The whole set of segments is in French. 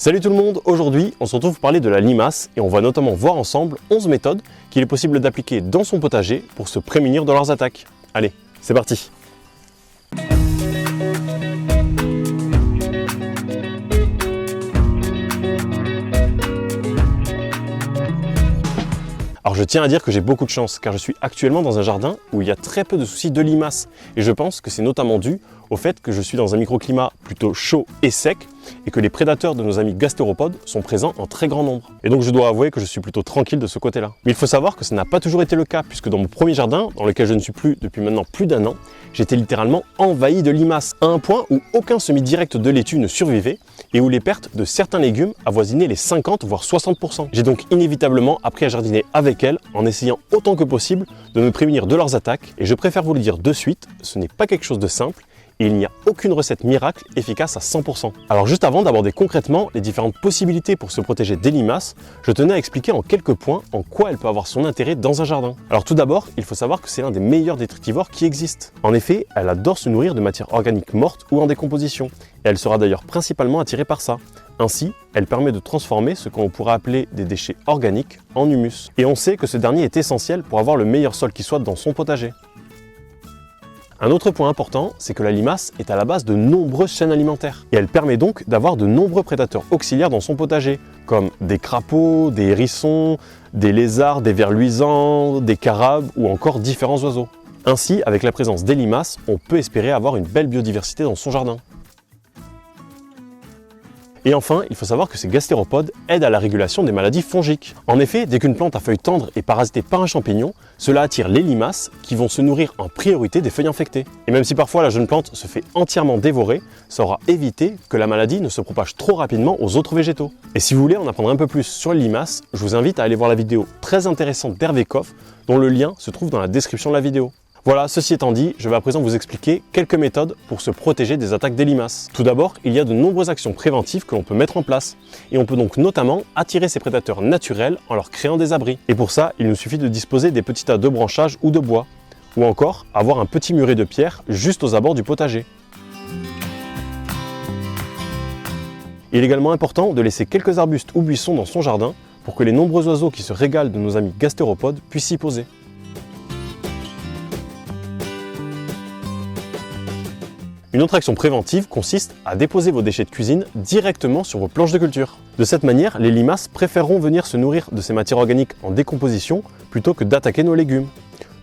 Salut tout le monde, aujourd'hui on se retrouve pour parler de la limace et on va notamment voir ensemble 11 méthodes qu'il est possible d'appliquer dans son potager pour se prémunir de leurs attaques. Allez, c'est parti! Alors je tiens à dire que j'ai beaucoup de chance car je suis actuellement dans un jardin où il y a très peu de soucis de limaces et je pense que c'est notamment dû au fait que je suis dans un microclimat plutôt chaud et sec et que les prédateurs de nos amis gastéropodes sont présents en très grand nombre. Et donc je dois avouer que je suis plutôt tranquille de ce côté-là. Mais il faut savoir que ça n'a pas toujours été le cas puisque dans mon premier jardin, dans lequel je ne suis plus depuis maintenant plus d'un an, j'étais littéralement envahi de limaces à un point où aucun semis direct de laitue ne survivait et où les pertes de certains légumes avoisinaient les 50 voire 60%. J'ai donc inévitablement appris à jardiner avec elles en essayant autant que possible de me prémunir de leurs attaques et je préfère vous le dire de suite, ce n'est pas quelque chose de simple. Et il n'y a aucune recette miracle efficace à 100%. Alors juste avant d'aborder concrètement les différentes possibilités pour se protéger des limaces, je tenais à expliquer en quelques points en quoi elle peut avoir son intérêt dans un jardin. Alors tout d'abord, il faut savoir que c'est l'un des meilleurs détritivores qui existent. En effet, elle adore se nourrir de matières organiques mortes ou en décomposition. Et elle sera d'ailleurs principalement attirée par ça. Ainsi, elle permet de transformer ce qu'on pourrait appeler des déchets organiques en humus. Et on sait que ce dernier est essentiel pour avoir le meilleur sol qui soit dans son potager. Un autre point important, c'est que la limace est à la base de nombreuses chaînes alimentaires. Et elle permet donc d'avoir de nombreux prédateurs auxiliaires dans son potager, comme des crapauds, des hérissons, des lézards, des vers luisants, des carabes ou encore différents oiseaux. Ainsi, avec la présence des limaces, on peut espérer avoir une belle biodiversité dans son jardin. Et enfin, il faut savoir que ces gastéropodes aident à la régulation des maladies fongiques. En effet, dès qu'une plante à feuilles tendres est parasitée par un champignon, cela attire les limaces qui vont se nourrir en priorité des feuilles infectées. Et même si parfois la jeune plante se fait entièrement dévorer, ça aura évité que la maladie ne se propage trop rapidement aux autres végétaux. Et si vous voulez en apprendre un peu plus sur les limaces, je vous invite à aller voir la vidéo très intéressante d'Hervé Koff, dont le lien se trouve dans la description de la vidéo. Voilà, ceci étant dit, je vais à présent vous expliquer quelques méthodes pour se protéger des attaques des limaces. Tout d'abord, il y a de nombreuses actions préventives que l'on peut mettre en place. Et on peut donc notamment attirer ces prédateurs naturels en leur créant des abris. Et pour ça, il nous suffit de disposer des petits tas de branchages ou de bois. Ou encore, avoir un petit muret de pierre juste aux abords du potager. Il est également important de laisser quelques arbustes ou buissons dans son jardin pour que les nombreux oiseaux qui se régalent de nos amis gastéropodes puissent s'y poser. Une autre action préventive consiste à déposer vos déchets de cuisine directement sur vos planches de culture. De cette manière, les limaces préféreront venir se nourrir de ces matières organiques en décomposition plutôt que d'attaquer nos légumes.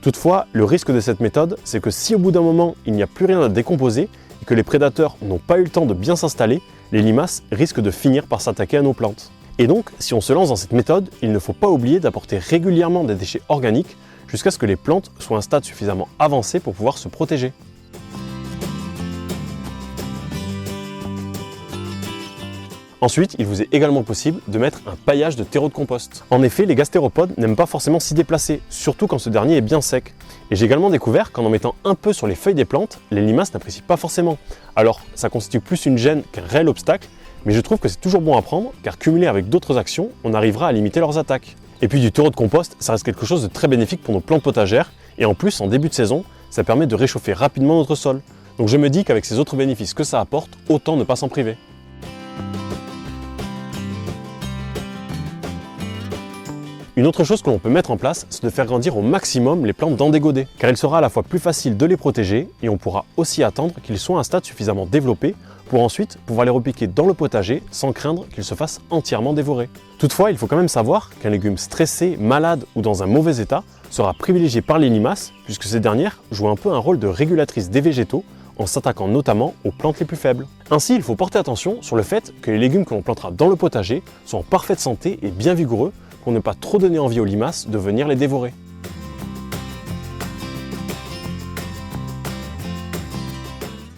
Toutefois, le risque de cette méthode, c'est que si au bout d'un moment, il n'y a plus rien à décomposer et que les prédateurs n'ont pas eu le temps de bien s'installer, les limaces risquent de finir par s'attaquer à nos plantes. Et donc, si on se lance dans cette méthode, il ne faut pas oublier d'apporter régulièrement des déchets organiques jusqu'à ce que les plantes soient à un stade suffisamment avancé pour pouvoir se protéger. Ensuite, il vous est également possible de mettre un paillage de terreau de compost. En effet, les gastéropodes n'aiment pas forcément s'y déplacer, surtout quand ce dernier est bien sec. Et j'ai également découvert qu'en mettant un peu sur les feuilles des plantes, les limaces n'apprécient pas forcément. Alors, ça constitue plus une gêne qu'un réel obstacle, mais je trouve que c'est toujours bon à prendre, car cumulé avec d'autres actions, on arrivera à limiter leurs attaques. Et puis du terreau de compost, ça reste quelque chose de très bénéfique pour nos plantes potagères, et en plus, en début de saison, ça permet de réchauffer rapidement notre sol. Donc je me dis qu'avec ces autres bénéfices que ça apporte, autant ne pas s'en priver. Une autre chose que l'on peut mettre en place, c'est de faire grandir au maximum les plantes dans des godets, car il sera à la fois plus facile de les protéger et on pourra aussi attendre qu'ils soient à un stade suffisamment développé pour ensuite pouvoir les repiquer dans le potager sans craindre qu'ils se fassent entièrement dévorer. Toutefois, il faut quand même savoir qu'un légume stressé, malade ou dans un mauvais état sera privilégié par les limaces puisque ces dernières jouent un peu un rôle de régulatrice des végétaux en s'attaquant notamment aux plantes les plus faibles. Ainsi, il faut porter attention sur le fait que les légumes que l'on plantera dans le potager sont en parfaite santé et bien vigoureux pour ne pas trop donner envie aux limaces de venir les dévorer.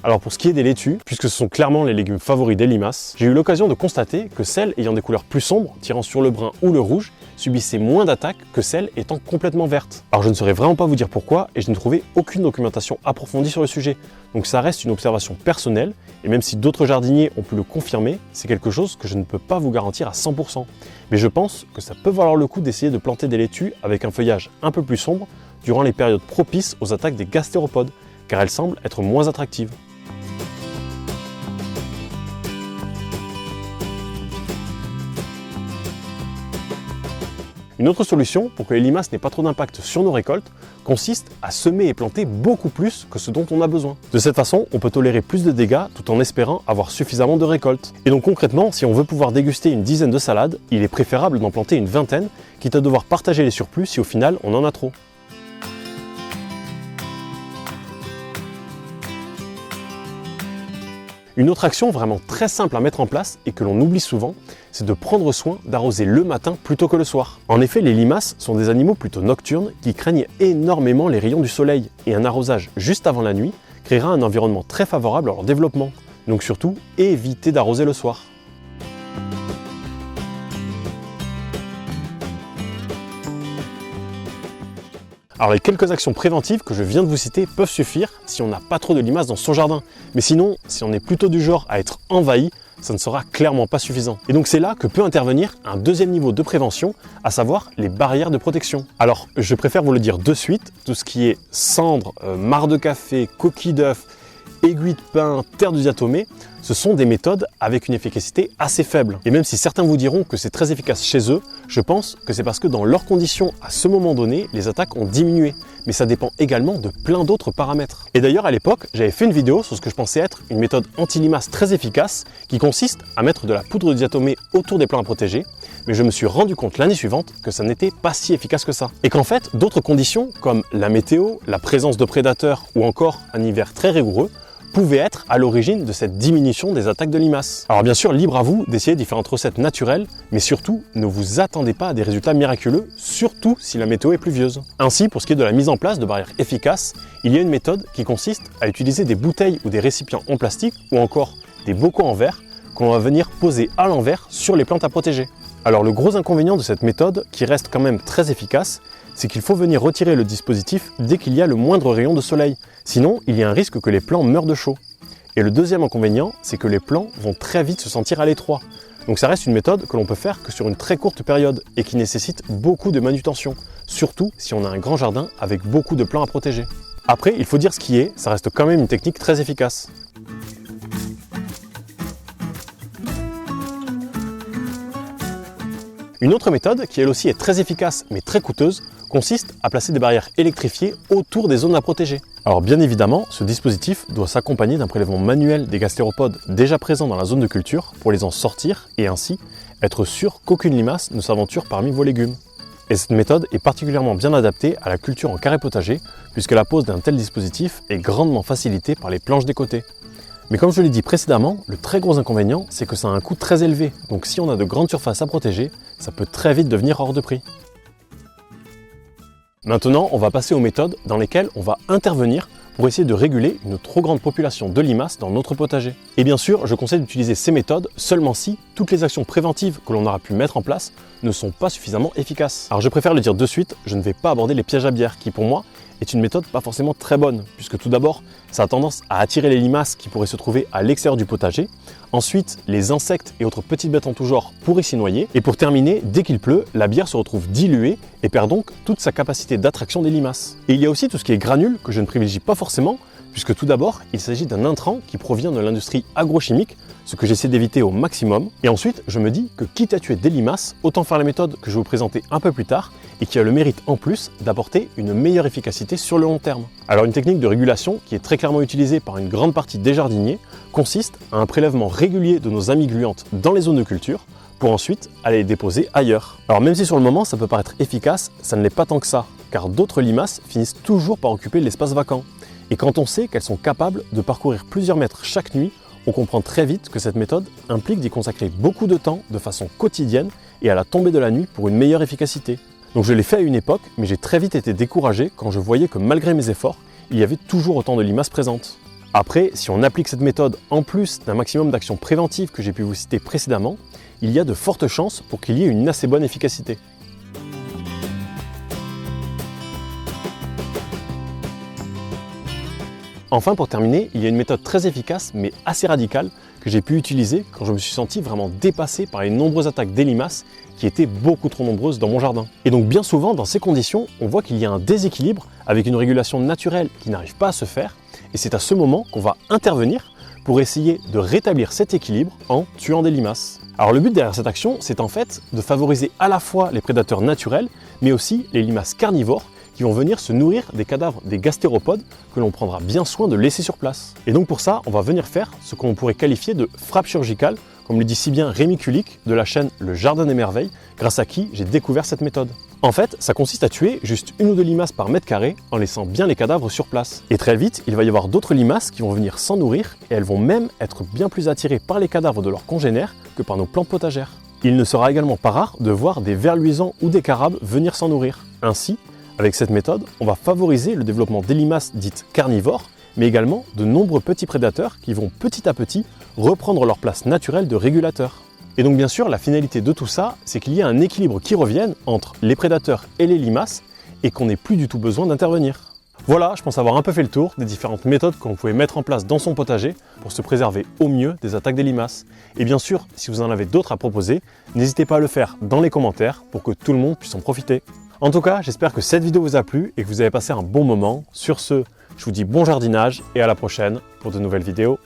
Alors pour ce qui est des laitues, puisque ce sont clairement les légumes favoris des limaces, j'ai eu l'occasion de constater que celles ayant des couleurs plus sombres, tirant sur le brun ou le rouge, subissaient moins d'attaques que celles étant complètement vertes. Alors je ne saurais vraiment pas vous dire pourquoi et je n'ai trouvé aucune documentation approfondie sur le sujet. Donc ça reste une observation personnelle et même si d'autres jardiniers ont pu le confirmer, c'est quelque chose que je ne peux pas vous garantir à 100%. Mais je pense que ça peut valoir le coup d'essayer de planter des laitues avec un feuillage un peu plus sombre durant les périodes propices aux attaques des gastéropodes, car elles semblent être moins attractives. Une autre solution pour que les limaces n'aient pas trop d'impact sur nos récoltes consiste à semer et planter beaucoup plus que ce dont on a besoin. De cette façon, on peut tolérer plus de dégâts tout en espérant avoir suffisamment de récoltes. Et donc concrètement, si on veut pouvoir déguster une dizaine de salades, il est préférable d'en planter une vingtaine, quitte à devoir partager les surplus si au final on en a trop. Une autre action vraiment très simple à mettre en place et que l'on oublie souvent, c'est de prendre soin d'arroser le matin plutôt que le soir. En effet, les limaces sont des animaux plutôt nocturnes qui craignent énormément les rayons du soleil et un arrosage juste avant la nuit créera un environnement très favorable à leur développement. Donc surtout, évitez d'arroser le soir. Alors les quelques actions préventives que je viens de vous citer peuvent suffire si on n'a pas trop de limaces dans son jardin. Mais sinon, si on est plutôt du genre à être envahi, ça ne sera clairement pas suffisant. Et donc c'est là que peut intervenir un deuxième niveau de prévention, à savoir les barrières de protection. Alors je préfère vous le dire de suite, tout ce qui est cendres, marc de café, coquilles d'œufs, aiguilles de pain, terre de diatomée, ce sont des méthodes avec une efficacité assez faible. Et même si certains vous diront que c'est très efficace chez eux, je pense que c'est parce que dans leurs conditions, à ce moment donné, les attaques ont diminué. Mais ça dépend également de plein d'autres paramètres. Et d'ailleurs, à l'époque, j'avais fait une vidéo sur ce que je pensais être une méthode anti-limaces très efficace qui consiste à mettre de la poudre de diatomée autour des plants à protéger. Mais je me suis rendu compte l'année suivante que ça n'était pas si efficace que ça. Et qu'en fait, d'autres conditions comme la météo, la présence de prédateurs ou encore un hiver très rigoureux pouvaient être à l'origine de cette diminution des attaques de limaces. Alors bien sûr, libre à vous d'essayer différentes recettes naturelles, mais surtout, ne vous attendez pas à des résultats miraculeux, surtout si la météo est pluvieuse. Ainsi, pour ce qui est de la mise en place de barrières efficaces, il y a une méthode qui consiste à utiliser des bouteilles ou des récipients en plastique ou encore des bocaux en verre qu'on va venir poser à l'envers sur les plantes à protéger. Alors le gros inconvénient de cette méthode, qui reste quand même très efficace, c'est qu'il faut venir retirer le dispositif dès qu'il y a le moindre rayon de soleil. Sinon, il y a un risque que les plants meurent de chaud. Et le deuxième inconvénient, c'est que les plants vont très vite se sentir à l'étroit. Donc ça reste une méthode que l'on peut faire que sur une très courte période et qui nécessite beaucoup de manutention, surtout si on a un grand jardin avec beaucoup de plants à protéger. Après, il faut dire ce qui est, ça reste quand même une technique très efficace. Une autre méthode, qui elle aussi est très efficace mais très coûteuse, consiste à placer des barrières électrifiées autour des zones à protéger. Alors bien évidemment, ce dispositif doit s'accompagner d'un prélèvement manuel des gastéropodes déjà présents dans la zone de culture pour les en sortir et ainsi être sûr qu'aucune limace ne s'aventure parmi vos légumes. Et cette méthode est particulièrement bien adaptée à la culture en carré potager puisque la pose d'un tel dispositif est grandement facilitée par les planches des côtés. Mais comme je l'ai dit précédemment, le très gros inconvénient, c'est que ça a un coût très élevé. Donc si on a de grandes surfaces à protéger, ça peut très vite devenir hors de prix. Maintenant, on va passer aux méthodes dans lesquelles on va intervenir pour essayer de réguler une trop grande population de limaces dans notre potager. Et bien sûr, je conseille d'utiliser ces méthodes seulement si toutes les actions préventives que l'on aura pu mettre en place ne sont pas suffisamment efficaces. Alors je préfère le dire de suite, je ne vais pas aborder les pièges à bière qui pour moi est une méthode pas forcément très bonne, puisque tout d'abord, ça a tendance à attirer les limaces qui pourraient se trouver à l'extérieur du potager. Ensuite, les insectes et autres petites bêtes en tout genre pourraient s'y noyer. Et pour terminer, dès qu'il pleut, la bière se retrouve diluée et perd donc toute sa capacité d'attraction des limaces. Et il y a aussi tout ce qui est granule, que je ne privilégie pas forcément, puisque tout d'abord, il s'agit d'un intrant qui provient de l'industrie agrochimique, ce que j'essaie d'éviter au maximum. Et ensuite, je me dis que quitte à tuer des limaces, autant faire la méthode que je vais vous présenter un peu plus tard et qui a le mérite en plus d'apporter une meilleure efficacité sur le long terme. Alors une technique de régulation qui est très clairement utilisée par une grande partie des jardiniers consiste à un prélèvement régulier de nos amies gluantes dans les zones de culture pour ensuite aller les déposer ailleurs. Alors même si sur le moment ça peut paraître efficace, ça ne l'est pas tant que ça, car d'autres limaces finissent toujours par occuper l'espace vacant. Et quand on sait qu'elles sont capables de parcourir plusieurs mètres chaque nuit, on comprend très vite que cette méthode implique d'y consacrer beaucoup de temps de façon quotidienne et à la tombée de la nuit pour une meilleure efficacité. Donc je l'ai fait à une époque, mais j'ai très vite été découragé quand je voyais que malgré mes efforts, il y avait toujours autant de limaces présentes. Après, si on applique cette méthode en plus d'un maximum d'actions préventives que j'ai pu vous citer précédemment, il y a de fortes chances pour qu'il y ait une assez bonne efficacité. Enfin, pour terminer, il y a une méthode très efficace mais assez radicale que j'ai pu utiliser quand je me suis senti vraiment dépassé par les nombreuses attaques des limaces qui étaient beaucoup trop nombreuses dans mon jardin. Et donc bien souvent, dans ces conditions, on voit qu'il y a un déséquilibre avec une régulation naturelle qui n'arrive pas à se faire et c'est à ce moment qu'on va intervenir pour essayer de rétablir cet équilibre en tuant des limaces. Alors le but derrière cette action, c'est en fait de favoriser à la fois les prédateurs naturels, mais aussi les limaces carnivores qui vont venir se nourrir des cadavres des gastéropodes que l'on prendra bien soin de laisser sur place. Et donc pour ça, on va venir faire ce qu'on pourrait qualifier de frappe chirurgicale, comme le dit si bien Rémi Kulik de la chaîne Le Jardin des Merveilles, grâce à qui j'ai découvert cette méthode. En fait, ça consiste à tuer juste 1 ou 2 limaces par mètre carré en laissant bien les cadavres sur place. Et très vite, il va y avoir d'autres limaces qui vont venir s'en nourrir et elles vont même être bien plus attirées par les cadavres de leurs congénères que par nos plantes potagères. Il ne sera également pas rare de voir des vers luisants ou des carabes venir s'en nourrir. Ainsi, avec cette méthode, on va favoriser le développement des limaces dites carnivores, mais également de nombreux petits prédateurs qui vont petit à petit reprendre leur place naturelle de régulateurs. Et donc bien sûr, la finalité de tout ça, c'est qu'il y a un équilibre qui revienne entre les prédateurs et les limaces et qu'on n'ait plus du tout besoin d'intervenir. Voilà, je pense avoir un peu fait le tour des différentes méthodes qu'on pouvait mettre en place dans son potager pour se préserver au mieux des attaques des limaces. Et bien sûr, si vous en avez d'autres à proposer, n'hésitez pas à le faire dans les commentaires pour que tout le monde puisse en profiter. En tout cas, j'espère que cette vidéo vous a plu et que vous avez passé un bon moment. Sur ce, je vous dis bon jardinage et à la prochaine pour de nouvelles vidéos.